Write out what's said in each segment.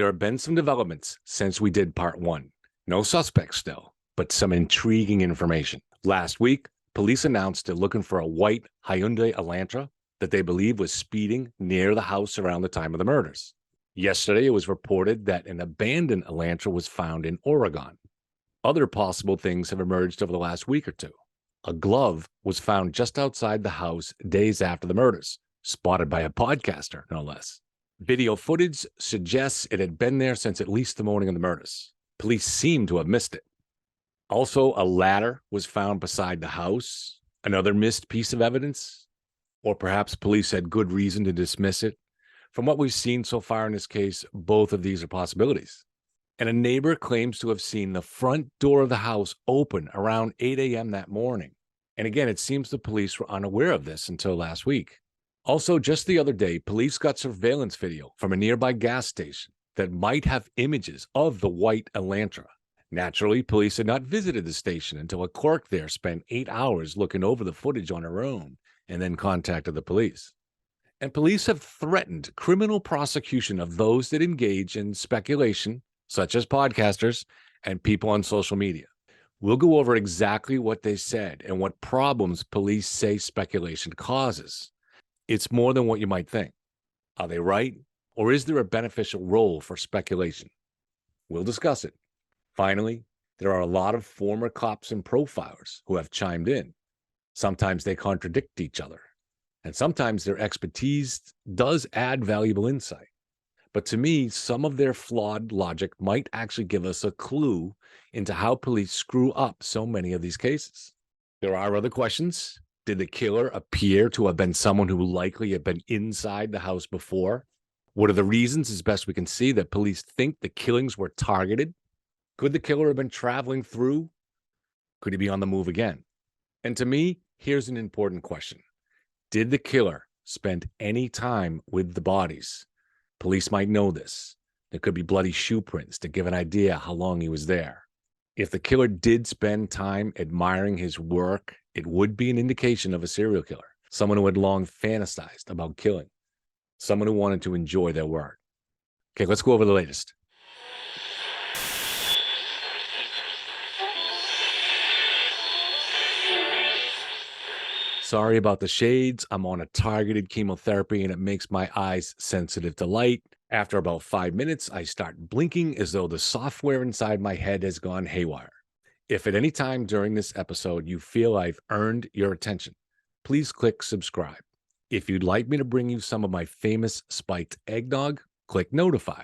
There have been some developments since we did part 1. No suspects still, but some intriguing information. Last week, police announced they're looking for a white Hyundai Elantra that they believe was speeding near the house around the time of the murders. Yesterday, it was reported that an abandoned Elantra was found in Oregon. Other possible things have emerged over the last week or two. A glove was found just outside the house days after the murders, spotted by a podcaster, no less. Video footage suggests it had been there since at least the morning of the murders. Police seem to have missed it. Also, a ladder was found beside the house, another missed piece of evidence, or perhaps police had good reason to dismiss it. From what we've seen so far in this case, both of these are possibilities. And a neighbor claims to have seen the front door of the house open around 8 a.m. that morning. And again, it seems the police were unaware of this until last week. Also, just the other day, police got surveillance video from a nearby gas station that might have images of the white Elantra. Naturally, police had not visited the station until a clerk there spent 8 hours looking over the footage on her own and then contacted the police. And police have threatened criminal prosecution of those that engage in speculation, such as podcasters and people on social media. We'll go over exactly what they said and what problems police say speculation causes. It's more than what you might think. Are they right? Or is there a beneficial role for speculation? We'll discuss it. Finally, there are a lot of former cops and profilers who have chimed in. Sometimes they contradict each other, and sometimes their expertise does add valuable insight. But to me, some of their flawed logic might actually give us a clue into how police screw up so many of these cases. There are other questions. Did the killer appear to have been someone who likely had been inside the house before? What are the reasons, as best we can see, that police think the killings were targeted? Could the killer have been traveling through? Could he be on the move again? And to me, here's an important question. Did the killer spend any time with the bodies? Police might know this. There could be bloody shoe prints to give an idea how long he was there. If the killer did spend time admiring his work, it would be an indication of a serial killer, someone who had long fantasized about killing, someone who wanted to enjoy their work. Okay, let's go over the latest. Sorry about the shades. I'm on a targeted chemotherapy and it makes my eyes sensitive to light. After about 5 minutes, I start blinking as though the software inside my head has gone haywire. If at any time during this episode you feel I've earned your attention, please click subscribe. If you'd like me to bring you some of my famous spiked eggnog, click notify.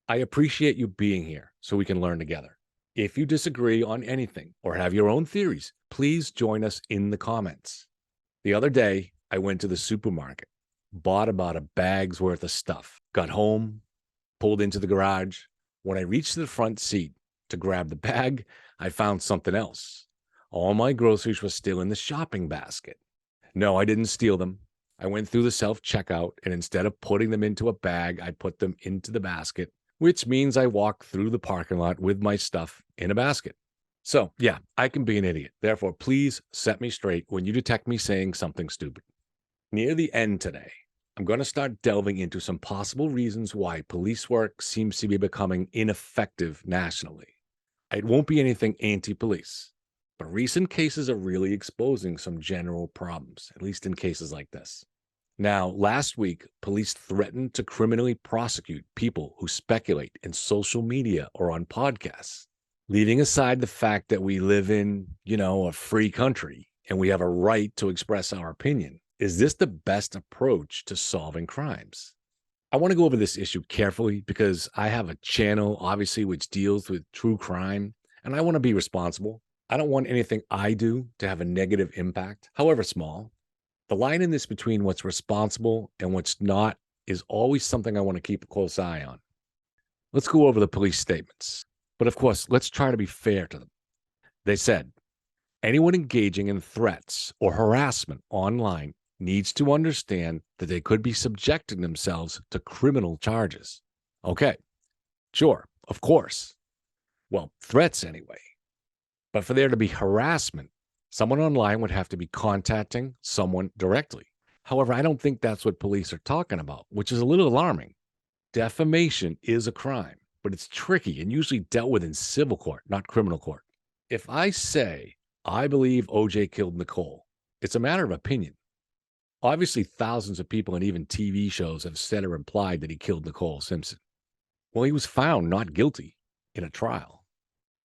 I appreciate you being here so we can learn together. If you disagree on anything or have your own theories, please join us in the comments. The other day, I went to the supermarket, bought about a bag's worth of stuff, got home, pulled into the garage. When I reached the front seat to grab the bag, I found something else. All my groceries were still in the shopping basket. No, I didn't steal them. I went through the self-checkout, and instead of putting them into a bag, I put them into the basket, which means I walked through the parking lot with my stuff in a basket. So, yeah, I can be an idiot. Therefore, please set me straight when you detect me saying something stupid. Near the end today, I'm going to start delving into some possible reasons why police work seems to be becoming ineffective nationally. It won't be anything anti-police, but recent cases are really exposing some general problems, at least in cases like this. Now, last week, police threatened to criminally prosecute people who speculate in social media or on podcasts. Leaving aside the fact that we live in, a free country and we have a right to express our opinion, is this the best approach to solving crimes? I want to go over this issue carefully because I have a channel, obviously, which deals with true crime, and I want to be responsible. I don't want anything I do to have a negative impact, however small. The line in this between what's responsible and what's not is always something I want to keep a close eye on. Let's go over the police statements. But of course, let's try to be fair to them. They said, anyone engaging in threats or harassment online needs to understand that they could be subjecting themselves to criminal charges. Okay, sure, of course. Well, threats anyway. But for there to be harassment, someone online would have to be contacting someone directly. However, I don't think that's what police are talking about, which is a little alarming. Defamation is a crime, but it's tricky and usually dealt with in civil court, not criminal court. If I say, I believe OJ killed Nicole, it's a matter of opinion. Obviously, thousands of people and even TV shows have said or implied that he killed Nicole Simpson. Well, he was found not guilty in a trial,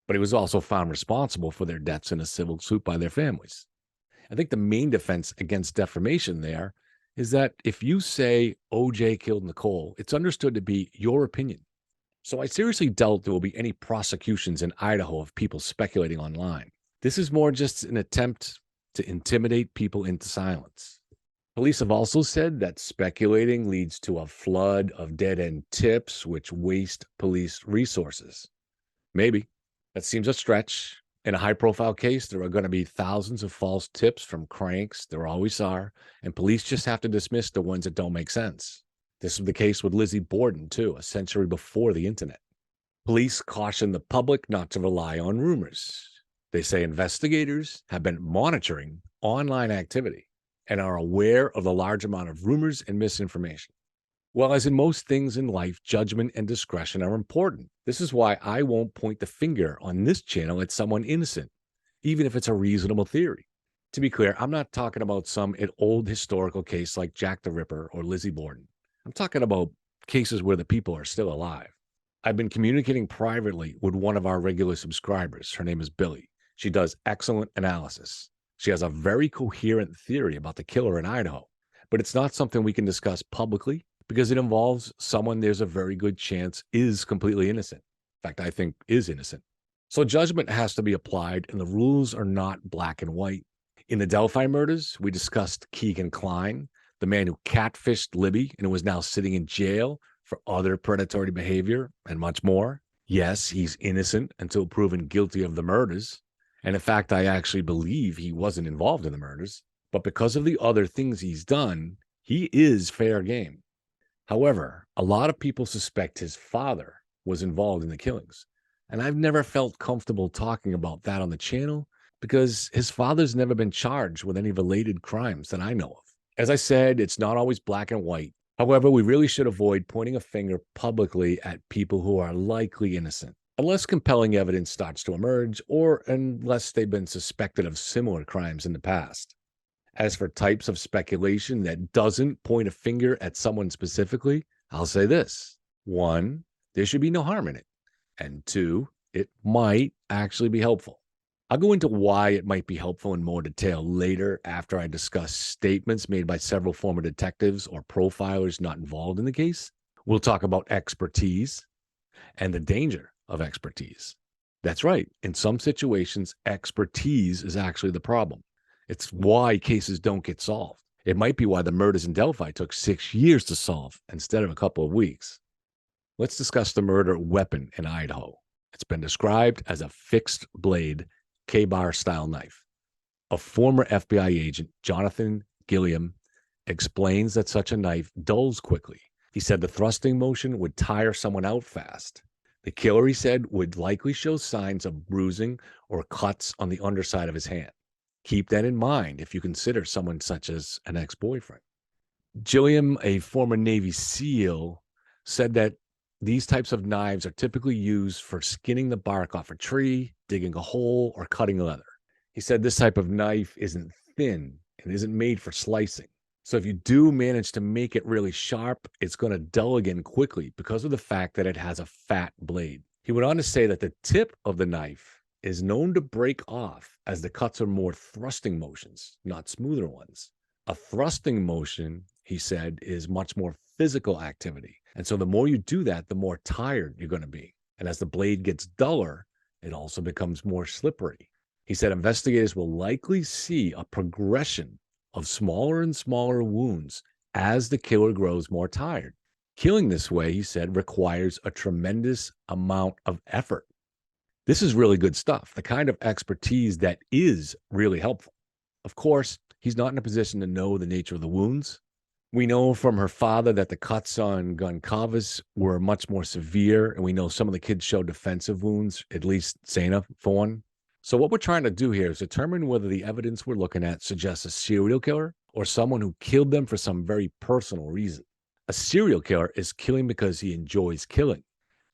but he was also found responsible for their deaths in a civil suit by their families. I think the main defense against defamation there is that if you say OJ killed Nicole, it's understood to be your opinion. So I seriously doubt there will be any prosecutions in Idaho of people speculating online. This is more just an attempt to intimidate people into silence. Police have also said that speculating leads to a flood of dead-end tips, which waste police resources. Maybe. That seems a stretch. In a high-profile case, there are going to be thousands of false tips from cranks. There always are. And police just have to dismiss the ones that don't make sense. This was the case with Lizzie Borden, too, a century before the internet. Police caution the public not to rely on rumors. They say investigators have been monitoring online activity and are aware of the large amount of rumors and misinformation. Well, as in most things in life, judgment and discretion are important. This is why I won't point the finger on this channel at someone innocent, even if it's a reasonable theory. To be clear, I'm not talking about some old historical case like Jack the Ripper or Lizzie Borden. I'm talking about cases where the people are still alive. I've been communicating privately with one of our regular subscribers. Her name is Billy. She does excellent analysis. She has a very coherent theory about the killer in Idaho, but it's not something we can discuss publicly because it involves someone there's a very good chance is completely innocent. In fact, I think is innocent. So judgment has to be applied, and the rules are not black and white. In the Delphi murders, we discussed Keegan Kline, the man who catfished Libby and who is now sitting in jail for other predatory behavior and much more. Yes, he's innocent until proven guilty of the murders. And in fact, I actually believe he wasn't involved in the murders. But because of the other things he's done, he is fair game. However, a lot of people suspect his father was involved in the killings. And I've never felt comfortable talking about that on the channel because his father's never been charged with any related crimes that I know of. As I said, it's not always black and white. However, we really should avoid pointing a finger publicly at people who are likely innocent, unless compelling evidence starts to emerge or unless they've been suspected of similar crimes in the past. As for types of speculation that doesn't point a finger at someone specifically, I'll say this. 1, there should be no harm in it. And 2, it might actually be helpful. I'll go into why it might be helpful in more detail later after I discuss statements made by several former detectives or profilers not involved in the case. We'll talk about expertise and the danger of expertise. That's right. In some situations, expertise is actually the problem. It's why cases don't get solved. It might be why the murders in Delphi took 6 years to solve instead of a couple of weeks. Let's discuss the murder weapon in Idaho. It's been described as a fixed blade K-bar style knife. A former FBI agent, Jonathan Gilliam, explains that such a knife dulls quickly. He said the thrusting motion would tire someone out fast. The killer, he said, would likely show signs of bruising or cuts on the underside of his hand. Keep that in mind if you consider someone such as an ex-boyfriend. Gilliam, a former Navy SEAL, said that these types of knives are typically used for skinning the bark off a tree, digging a hole, or cutting leather. He said this type of knife isn't thin and isn't made for slicing. So if you do manage to make it really sharp, it's going to dull again quickly because of the fact that it has a fat blade. He went on to say that the tip of the knife is known to break off as the cuts are more thrusting motions, not smoother ones. A thrusting motion, he said, is much more physical activity. And so the more you do that, the more tired you're going to be. And as the blade gets duller, it also becomes more slippery. He said investigators will likely see a progression of smaller and smaller wounds as the killer grows more tired. Killing this way, he said, requires a tremendous amount of effort. This is really good stuff, the kind of expertise that is really helpful. Of course, he's not in a position to know the nature of the wounds. We know from her father that the cuts on Goncalves were much more severe, and we know some of the kids showed defensive wounds, at least Sana, for one. So what we're trying to do here is determine whether the evidence we're looking at suggests a serial killer or someone who killed them for some very personal reason. A serial killer is killing because he enjoys killing.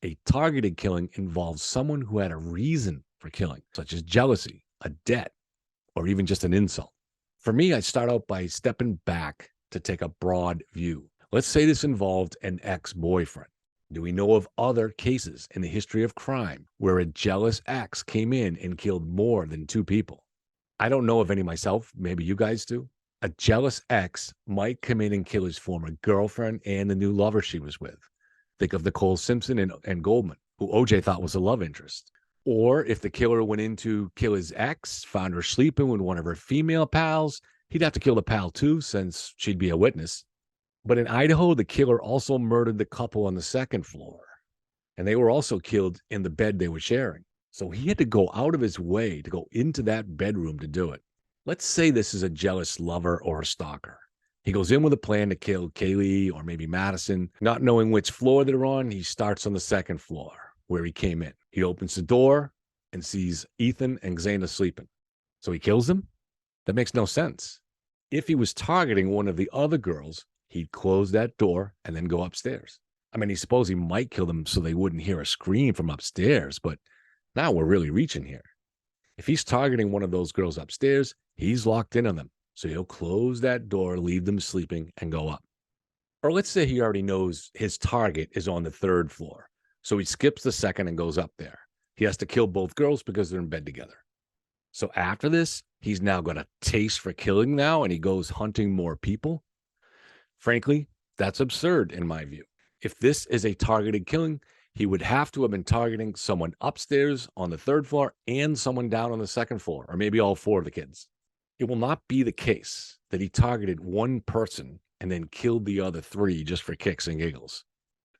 A targeted killing involves someone who had a reason for killing, such as jealousy, a debt, or even just an insult. For me, I start out by stepping back to take a broad view. Let's say this involved an ex-boyfriend. Do we know of other cases in the history of crime where a jealous ex came in and killed more than two people? I don't know of any myself. Maybe you guys do. A jealous ex might come in and kill his former girlfriend and the new lover she was with. Think of Nicole Simpson and Goldman, who OJ thought was a love interest. Or if the killer went in to kill his ex, found her sleeping with one of her female pals, he'd have to kill the pal too, since she'd be a witness. But in Idaho, the killer also murdered the couple on the second floor, and they were also killed in the bed they were sharing. So he had to go out of his way to go into that bedroom to do it. Let's say this is a jealous lover or a stalker. He goes in with a plan to kill Kaylee or maybe Madison. Not knowing which floor they're on, he starts on the second floor where he came in. He opens the door and sees Ethan and Xana sleeping. So he kills them? That makes no sense. If he was targeting one of the other girls, he'd close that door and then go upstairs. I mean, he suppose he might kill them so they wouldn't hear a scream from upstairs, but now we're really reaching here. If he's targeting one of those girls upstairs, he's locked in on them. So he'll close that door, leave them sleeping, and go up. Or let's say he already knows his target is on the third floor. So he skips the second and goes up there. He has to kill both girls because they're in bed together. So after this, he's now got a taste for killing now, and he goes hunting more people. Frankly, that's absurd in my view. If this is a targeted killing, he would have to have been targeting someone upstairs on the third floor and someone down on the second floor, or maybe all four of the kids. It will not be the case that he targeted one person and then killed the other three just for kicks and giggles.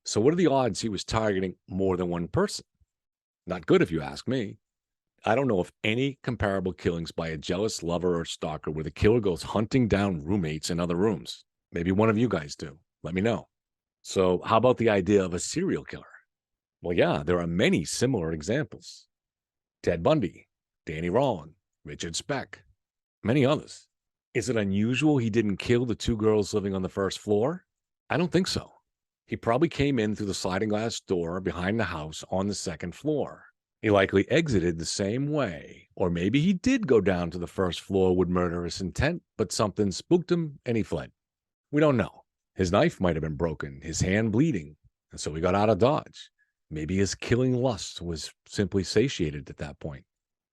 So what are the odds he was targeting more than one person? Not good if you ask me. I don't know of any comparable killings by a jealous lover or stalker where the killer goes hunting down roommates in other rooms. Maybe one of you guys do. Let me know. So how about the idea of a serial killer? Well, yeah, there are many similar examples. Ted Bundy, Danny Rollin, Richard Speck, many others. Is it unusual he didn't kill the two girls living on the first floor? I don't think so. He probably came in through the sliding glass door behind the house on the second floor. He likely exited the same way, or maybe he did go down to the first floor with murderous intent, but something spooked him and he fled. We don't know. His knife might have been broken, his hand bleeding, and so he got out of Dodge. Maybe his killing lust was simply satiated at that point.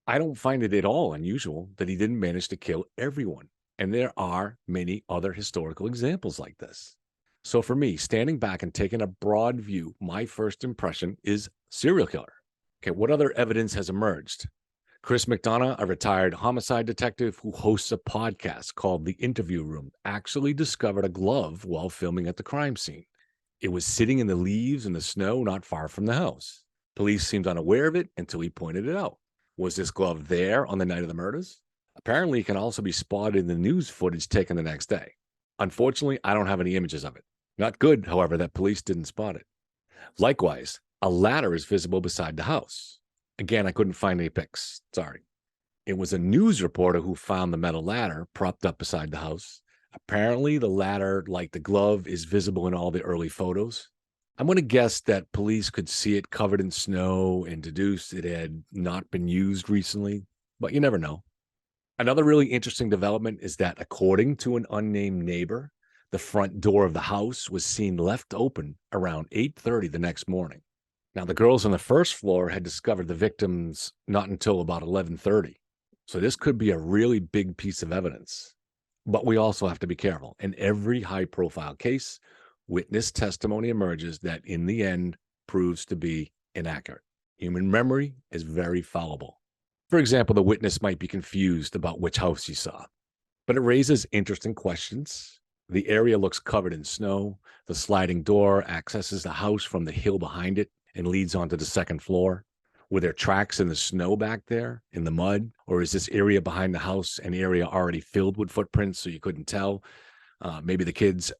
I don't find it at all unusual that he didn't manage to kill everyone, and there are many other historical examples like this. So for me, standing back and taking a broad view, my first impression is serial killer. Okay, what other evidence has emerged? Chris McDonough, a retired homicide detective who hosts a podcast called The Interview Room, actually discovered a glove while filming at the crime scene. It was sitting in the leaves in the snow not far from the house. Police seemed unaware of it until he pointed it out. Was this glove there on the night of the murders? Apparently, it can also be spotted in the news footage taken the next day. Unfortunately, I don't have any images of it. Not good, however, that police didn't spot it. Likewise, a ladder is visible beside the house. Again, I couldn't find any pics. Sorry. It was a news reporter who found the metal ladder propped up beside the house. Apparently, the ladder, like the glove, is visible in all the early photos. I'm going to guess that police could see it covered in snow and deduce it had not been used recently, but you never know. Another really interesting development is that, according to an unnamed neighbor, the front door of the house was seen left open around 8:30 the next morning. Now, the girls on the first floor had discovered the victims not until about 11:30. So this could be a really big piece of evidence. But we also have to be careful. In every high-profile case, witness testimony emerges that in the end proves to be inaccurate. Human memory is very fallible. For example, the witness might be confused about which house he saw. But it raises interesting questions. The area looks covered in snow. The sliding door accesses the house from the hill behind it and leads onto the second floor. Were there tracks in the snow back there, in the mud? Or is this area behind the house an area already filled with footprints so you couldn't tell? Maybe the kids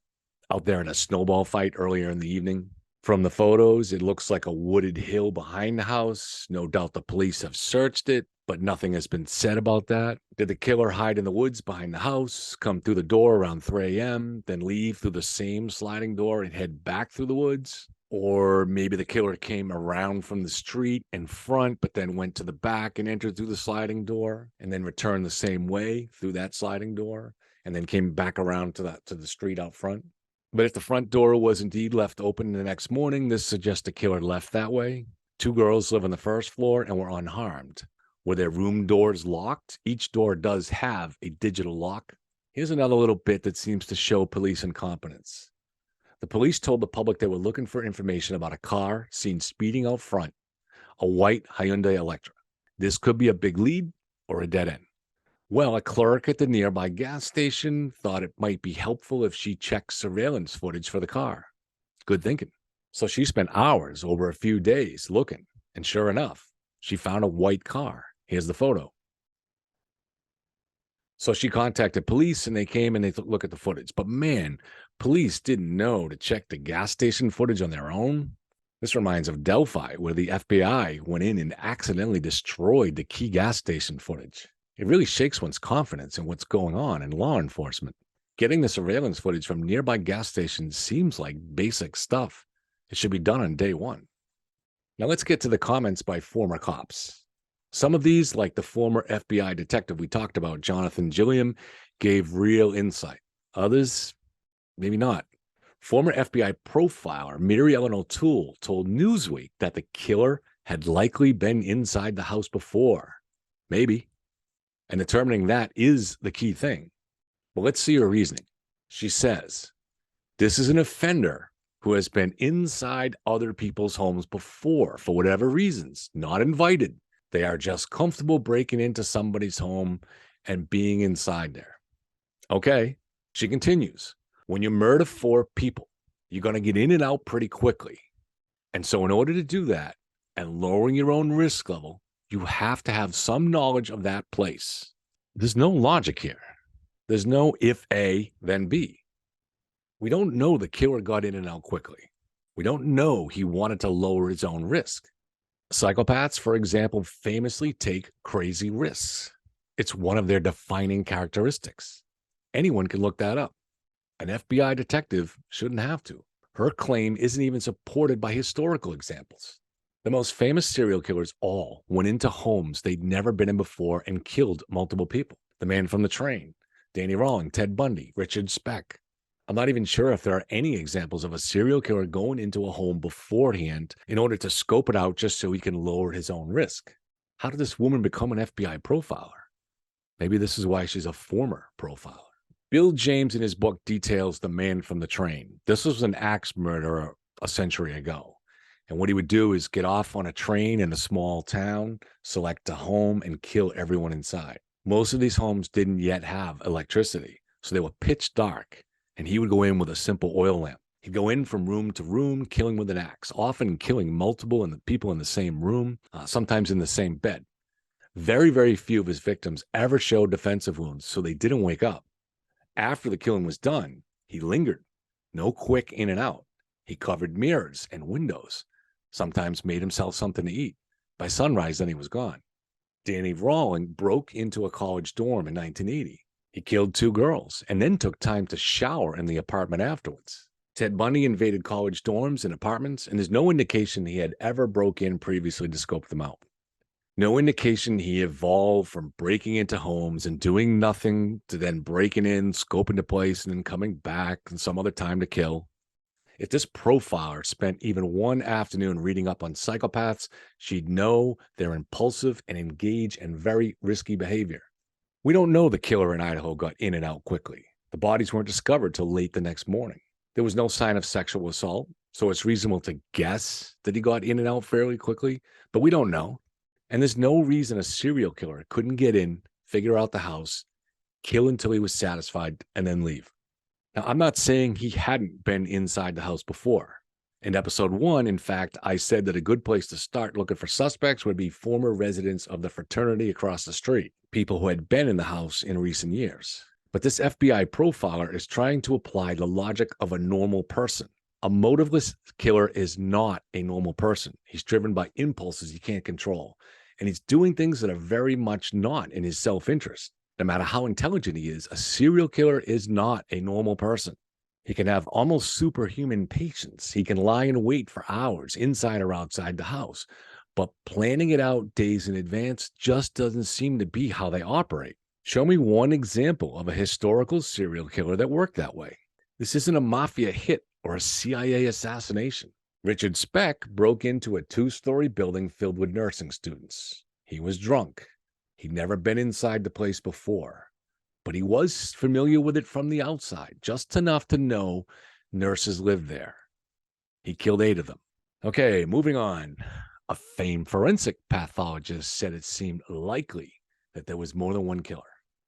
out there in a snowball fight earlier in the evening. From the photos, it looks like a wooded hill behind the house. No doubt the police have searched it. but nothing has been said about that. Did the killer hide in the woods behind the house, come through the door around 3 a.m., then leave through the same sliding door and head back through the woods? Or maybe the killer came around from the street in front, but then went to the back and entered through the sliding door and then returned the same way through that sliding door and then came back around to the street out front. But if the front door was indeed left open the next morning, this suggests the killer left that way. 2 girls live on the first floor and were unharmed. Were their room doors locked? Each door does have a digital lock. Here's another little bit that seems to show police incompetence. The police told the public they were looking for information about a car seen speeding out front, a white Hyundai Elantra. This could be a big lead or a dead end. Well, a clerk at the nearby gas station thought it might be helpful if she checked surveillance footage for the car. Good thinking. So she spent hours over a few days looking, and sure enough, she found a white car. Here's the photo. So she contacted police and they came and they look at the footage. But man, police didn't know to check the gas station footage on their own. This reminds of Delphi, where the FBI went in and accidentally destroyed the key gas station footage. It really shakes one's confidence in what's going on in law enforcement. Getting the surveillance footage from nearby gas stations seems like basic stuff. It should be done on day one. Now let's get to the comments by former cops. Some of these, like the former FBI detective we talked about, Jonathan Gilliam, gave real insight. Others, maybe not. Former FBI profiler Mary Ellen O'Toole told Newsweek that the killer had likely been inside the house before. Maybe. And determining that is the key thing. Well, let's see her reasoning. She says, this is an offender who has been inside other people's homes before for whatever reasons, not invited. They are just comfortable breaking into somebody's home and being inside there. Okay, she continues. When you murder 4 people, you're going to get in and out pretty quickly. And so in order to do that and lowering your own risk level, you have to have some knowledge of that place. There's no logic here. There's no if A, then B. We don't know the killer got in and out quickly. We don't know he wanted to lower his own risk. Psychopaths, for example, famously take crazy risks. It's one of their defining characteristics. Anyone can look that up. An FBI detective shouldn't have to. Her claim isn't even supported by historical examples. The most famous serial killers all went into homes they'd never been in before and killed multiple people. The Man from the Train, Danny Rawling, Ted Bundy, Richard Speck. I'm not even sure if there are any examples of a serial killer going into a home beforehand in order to scope it out just so he can lower his own risk. How did this woman become an FBI profiler? Maybe this is why she's a former profiler. Bill James in his book details the Man from the Train. This was an axe murderer a century ago. And what he would do is get off on a train in a small town, select a home, and kill everyone inside. Most of these homes didn't yet have electricity, so they were pitch dark. And he would go in with a simple oil lamp. He'd go in from room to room, killing with an axe, often killing multiple people in the same room, sometimes in the same bed. Very, very few of his victims ever showed defensive wounds, so they didn't wake up. After the killing was done, he lingered. No quick in and out. He covered mirrors and windows, sometimes made himself something to eat. By sunrise, then he was gone. Danny Rawling broke into a college dorm in 1980. He killed 2 girls and then took time to shower in the apartment afterwards. Ted Bundy invaded college dorms and apartments, and there's no indication he had ever broke in previously to scope them out. No indication he evolved from breaking into homes and doing nothing to then breaking in, scoping the place, and then coming back and some other time to kill. If this profiler spent even one afternoon reading up on psychopaths, she'd know they're impulsive and engage in very risky behavior. We don't know the killer in Idaho got in and out quickly. The bodies weren't discovered till late the next morning. There was no sign of sexual assault, so it's reasonable to guess that he got in and out fairly quickly, but we don't know. And there's no reason a serial killer couldn't get in, figure out the house, kill until he was satisfied, and then leave. Now, I'm not saying he hadn't been inside the house before. In episode 1, in fact, I said that a good place to start looking for suspects would be former residents of the fraternity across the street, people who had been in the house in recent years. But this FBI profiler is trying to apply the logic of a normal person. A motiveless killer is not a normal person. He's driven by impulses he can't control. And he's doing things that are very much not in his self-interest. No matter how intelligent he is, a serial killer is not a normal person. He can have almost superhuman patience. He can lie in wait for hours inside or outside the house. But planning it out days in advance just doesn't seem to be how they operate. Show me one example of a historical serial killer that worked that way. This isn't a mafia hit or a CIA assassination. Richard Speck broke into a 2-story building filled with nursing students. He was drunk. He'd never been inside the place before, but he was familiar with it from the outside, just enough to know nurses lived there. He killed 8 of them. Okay, moving on. A famed forensic pathologist said it seemed likely that there was more than one killer.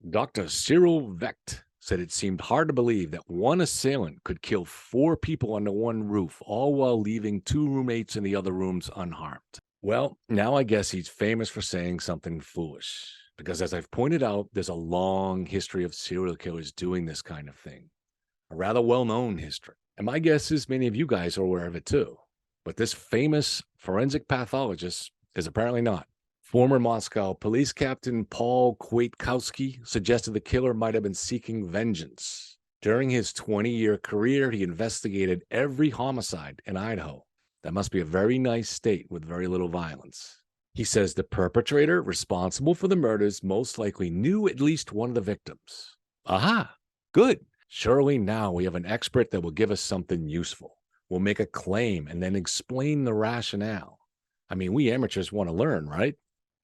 Dr. Cyril Vecht said it seemed hard to believe that one assailant could kill 4 people under one roof, all while leaving 2 roommates in the other rooms unharmed. Well, now I guess he's famous for saying something foolish, because as I've pointed out, there's a long history of serial killers doing this kind of thing, a rather well-known history. And my guess is many of you guys are aware of it too. But this famous forensic pathologist is apparently not. Former Moscow police captain Paul Kwiatkowski suggested the killer might have been seeking vengeance. During his 20-year career, he investigated every homicide in Idaho. That must be a very nice state with very little violence. He says the perpetrator responsible for the murders most likely knew at least one of the victims. Aha, good. Surely now we have an expert that will give us something useful. We'll make a claim and then explain the rationale. I mean, we amateurs want to learn, right?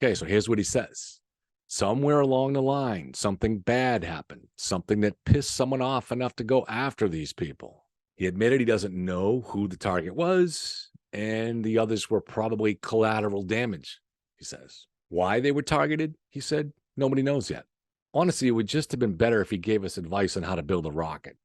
Okay, so here's what he says. Somewhere along the line, something bad happened, something that pissed someone off enough to go after these people. He admitted he doesn't know who the target was, and the others were probably collateral damage, he says. Why they were targeted, he said, nobody knows yet. Honestly, it would just have been better if he gave us advice on how to build a rocket,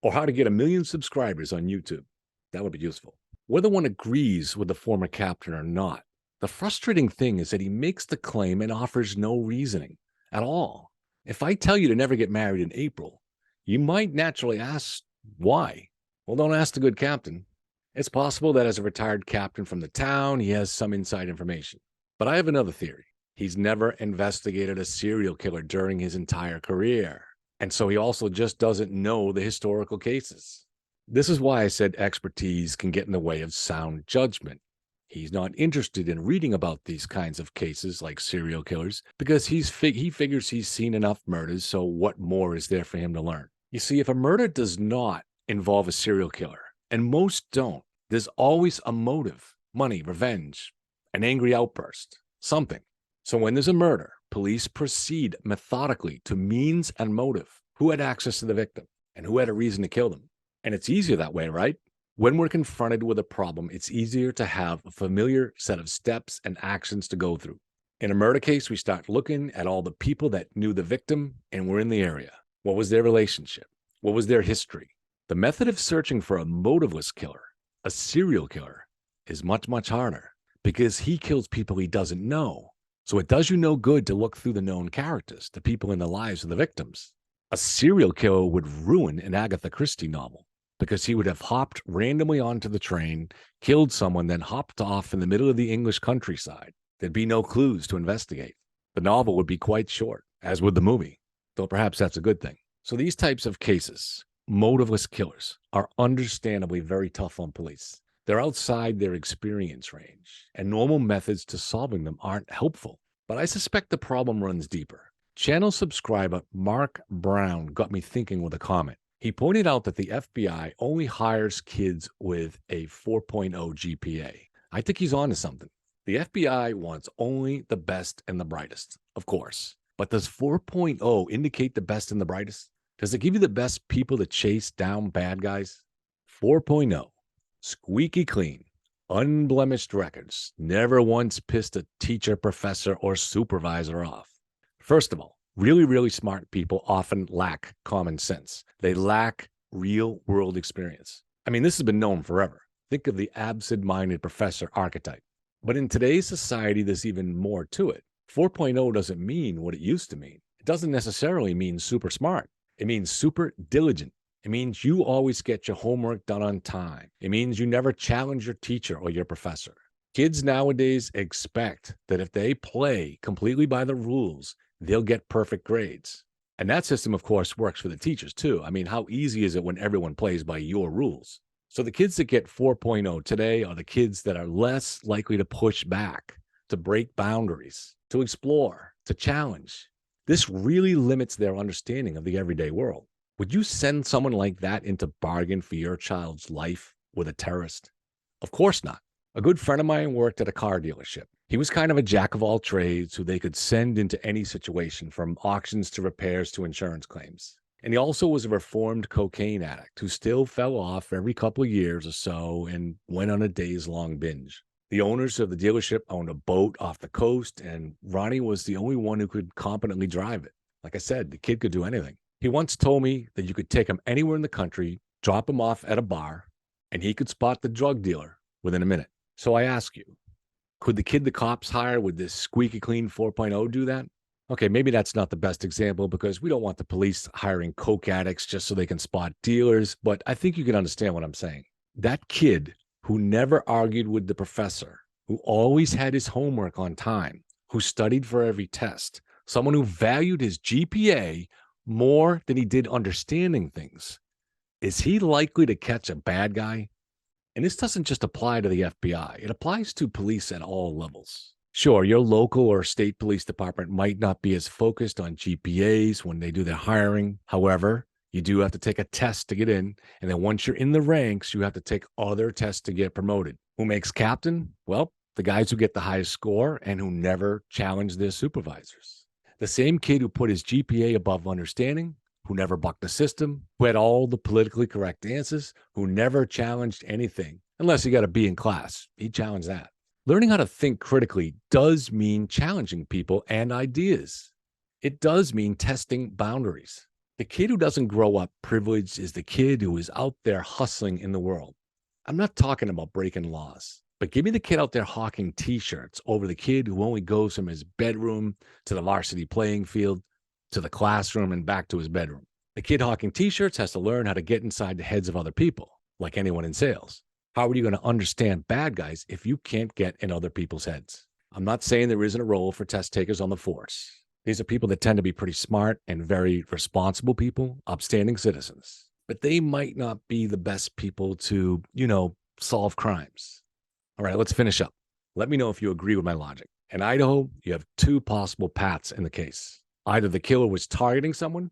or how to get 1 million subscribers on YouTube. That would be useful. Whether one agrees with the former captain or not, the frustrating thing is that he makes the claim and offers no reasoning at all. If I tell you to never get married in April, you might naturally ask why. Well, don't ask the good captain. It's possible that as a retired captain from the town, he has some inside information. But I have another theory. He's never investigated a serial killer during his entire career. And so he also just doesn't know the historical cases. This is why I said expertise can get in the way of sound judgment. He's not interested in reading about these kinds of cases like serial killers because he figures he's seen enough murders, so what more is there for him to learn? You see, if a murder does not involve a serial killer, and most don't, there's always a motive, money, revenge, an angry outburst, something. So when there's a murder, police proceed methodically to means and motive. Who had access to the victim and who had a reason to kill them? And it's easier that way, right? When we're confronted with a problem, it's easier to have a familiar set of steps and actions to go through. In a murder case, we start looking at all the people that knew the victim and were in the area. What was their relationship? What was their history? The method of searching for a motiveless killer, a serial killer, is much, much harder because he kills people he doesn't know. So it does you no good to look through the known characters, the people in the lives of the victims. A serial killer would ruin an Agatha Christie novel, because he would have hopped randomly onto the train, killed someone, then hopped off in the middle of the English countryside. There'd be no clues to investigate. The novel would be quite short, as would the movie, though perhaps that's a good thing. So these types of cases, motiveless killers, are understandably very tough on police. They're outside their experience range, and normal methods to solving them aren't helpful. But I suspect the problem runs deeper. Channel subscriber Mark Brown got me thinking with a comment. He pointed out that the FBI only hires kids with a 4.0 GPA. I think he's on to something. The FBI wants only the best and the brightest, of course. But does 4.0 indicate the best and the brightest? Does it give you the best people to chase down bad guys? 4.0, squeaky clean, unblemished records, never once pissed a teacher, professor, or supervisor off. First of all, really, really smart people often lack common sense. They lack real-world experience. I mean, this has been known forever. Think of the absent-minded professor archetype. But in today's society, there's even more to it. 4.0 doesn't mean what it used to mean. It doesn't necessarily mean super smart. It means super diligent. It means you always get your homework done on time. It means you never challenge your teacher or your professor. Kids nowadays expect that if they play completely by the rules, they'll get perfect grades. And that system, of course, works for the teachers too. I mean, how easy is it when everyone plays by your rules? So the kids that get 4.0 today are the kids that are less likely to push back, to break boundaries, to explore, to challenge. This really limits their understanding of the everyday world. Would you send someone like that into bargain for your child's life with a terrorist? Of course not. A good friend of mine worked at a car dealership. He was kind of a jack of all trades who they could send into any situation, from auctions to repairs to insurance claims. And he also was a reformed cocaine addict who still fell off every couple of years or so and went on a days-long binge. The owners of the dealership owned a boat off the coast, and Ronnie was the only one who could competently drive it. Like I said, the kid could do anything. He once told me that you could take him anywhere in the country, drop him off at a bar, and he could spot the drug dealer within a minute. So I ask you, could the kid the cops hire with this squeaky clean 4.0 do that? Okay, maybe that's not the best example because we don't want the police hiring coke addicts just so they can spot dealers, but I think you can understand what I'm saying. That kid who never argued with the professor, who always had his homework on time, who studied for every test, someone who valued his GPA more than he did understanding things, is he likely to catch a bad guy? And this doesn't just apply to the FBI, it applies to police at all levels. Sure, your local or state police department might not be as focused on GPAs when they do their hiring. However, you do have to take a test to get in. And then once you're in the ranks, you have to take other tests to get promoted. Who makes captain? Well, the guys who get the highest score and who never challenge their supervisors. The same kid who put his GPA above understanding, who never bucked the system, who had all the politically correct answers, who never challenged anything, unless he got a B in class. He challenged that. Learning how to think critically does mean challenging people and ideas. It does mean testing boundaries. The kid who doesn't grow up privileged is the kid who is out there hustling in the world. I'm not talking about breaking laws, but give me the kid out there hawking t-shirts over the kid who only goes from his bedroom to the varsity playing field, to the classroom and back to his bedroom. The kid hawking t-shirts has to learn how to get inside the heads of other people, like anyone in sales. How are you going to understand bad guys if you can't get in other people's heads? I'm not saying there isn't a role for test takers on the force. These are people that tend to be pretty smart and very responsible people, upstanding citizens. But they might not be the best people to, solve crimes. All right, let's finish up. Let me know if you agree with my logic. In Idaho, you have two possible paths in the case. Either the killer was targeting someone,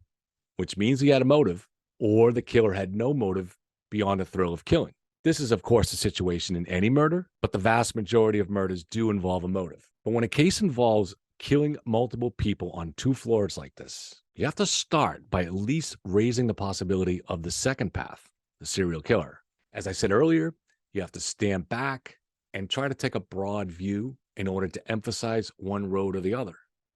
which means he had a motive, or the killer had no motive beyond the thrill of killing. This is, of course, a situation in any murder, but the vast majority of murders do involve a motive. But when a case involves killing multiple people on two floors like this, you have to start by at least raising the possibility of the second path, the serial killer. As I said earlier, you have to stand back and try to take a broad view in order to emphasize one road or the other.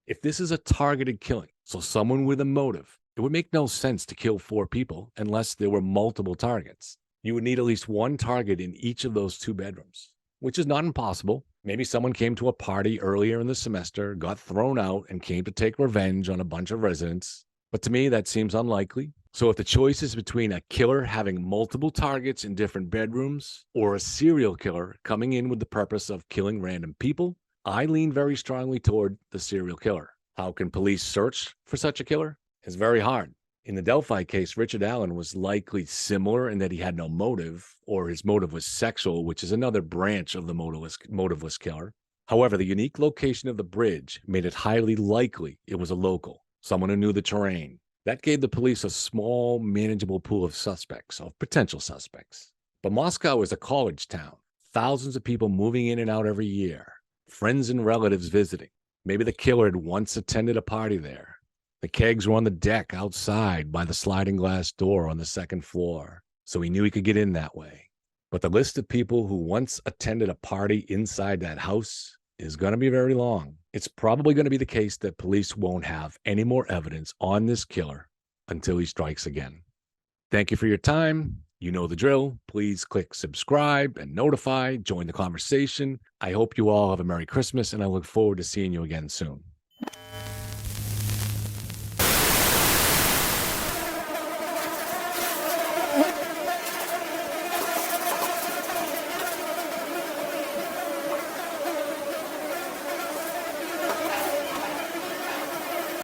If this is a targeted killing, so someone with a motive, it would make no sense to kill 4 people unless there were multiple targets. You would need at least one target in each of those 2 bedrooms, which is not impossible. Maybe someone came to a party earlier in the semester, got thrown out, and came to take revenge on a bunch of residents. But to me, that seems unlikely. So if the choice is between a killer having multiple targets in different bedrooms or a serial killer coming in with the purpose of killing random people, I lean very strongly toward the serial killer. How can police search for such a killer? It's very hard. In the Delphi case, Richard Allen was likely similar in that he had no motive, or his motive was sexual, which is another branch of the motiveless killer. However, the unique location of the bridge made it highly likely it was a local, someone who knew the terrain. That gave the police a small, manageable pool of suspects, of potential suspects. But Moscow is a college town, thousands of people moving in and out every year, friends and relatives visiting. Maybe the killer had once attended a party there. The kegs were on the deck outside by the sliding glass door on the second floor, so he knew he could get in that way. But the list of people who once attended a party inside that house is going to be very long. It's probably going to be the case that police won't have any more evidence on this killer until he strikes again. Thank you for your time. You know the drill. Please click subscribe and notify, join the conversation. I hope you all have a Merry Christmas, and I look forward to seeing you again soon.